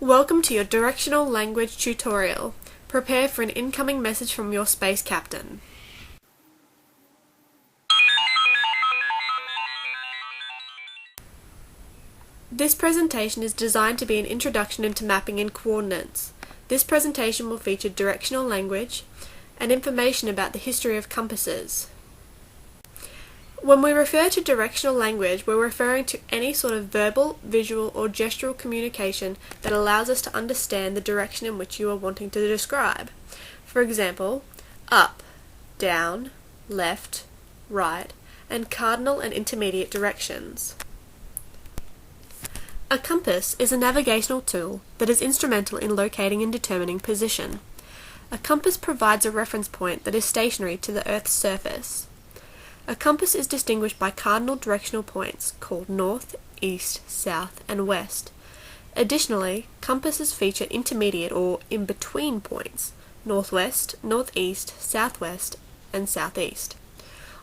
Welcome to your Directional Language tutorial. Prepare for an incoming message from your space captain. This presentation is designed to be an introduction into mapping and coordinates. This presentation will feature directional language and information about the history of compasses. When we refer to directional language, we're referring to any sort of verbal, visual, or gestural communication that allows us to understand the direction in which you are wanting to describe. For example, up, down, left, right, and cardinal and intermediate directions. A compass is a navigational tool that is instrumental in locating and determining position. A compass provides a reference point that is stationary to the Earth's surface. A compass is distinguished by cardinal directional points called north, east, south, and west. Additionally, compasses feature intermediate or in-between points, northwest, northeast, southwest, and southeast.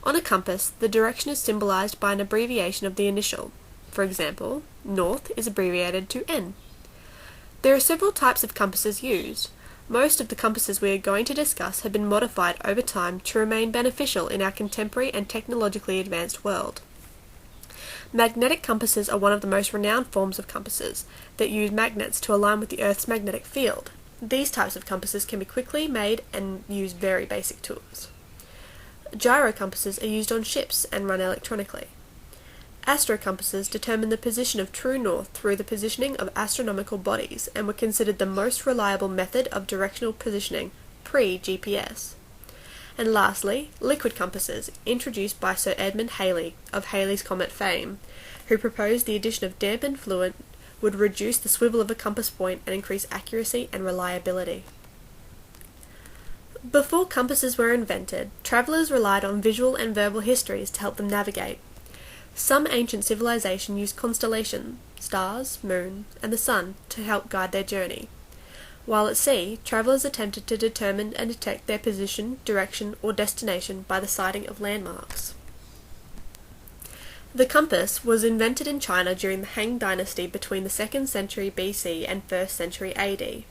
On a compass, the direction is symbolized by an abbreviation of the initial. For example, north is abbreviated to N. There are several types of compasses used. Most of the compasses we are going to discuss have been modified over time to remain beneficial in our contemporary and technologically advanced world. Magnetic compasses are one of the most renowned forms of compasses that use magnets to align with the Earth's magnetic field. These types of compasses can be quickly made and use very basic tools. Gyro compasses are used on ships and run electronically. Astro compasses determine the position of true north through the positioning of astronomical bodies and were considered the most reliable method of directional positioning pre-GPS. And lastly, liquid compasses, introduced by Sir Edmund Halley of Halley's Comet fame, who proposed the addition of dampened fluid would reduce the swivel of a compass point and increase accuracy and reliability. Before compasses were invented, travellers relied on visual and verbal histories to help them navigate. Some ancient civilizations used constellations, stars, moon, and the sun to help guide their journey. While at sea, travellers attempted to determine and detect their position, direction, or destination by the sighting of landmarks. The compass was invented in China during the Han Dynasty between the 2nd century BC and 1st century AD.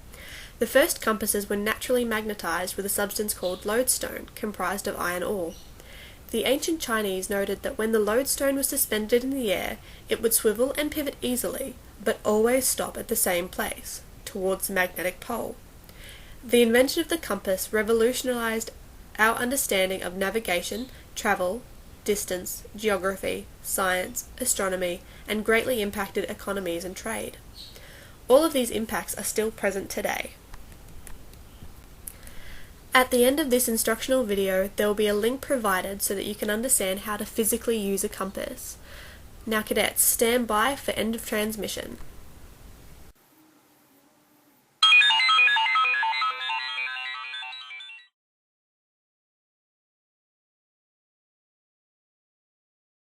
The first compasses were naturally magnetized with a substance called lodestone, comprised of iron ore. The ancient Chinese noted that when the lodestone was suspended in the air, it would swivel and pivot easily, but always stop at the same place, towards the magnetic pole. The invention of the compass revolutionized our understanding of navigation, travel, distance, geography, science, astronomy, and greatly impacted economies and trade. All of these impacts are still present today. At the end of this instructional video, there will be a link provided so that you can understand how to physically use a compass. Now cadets, stand by for end of transmission.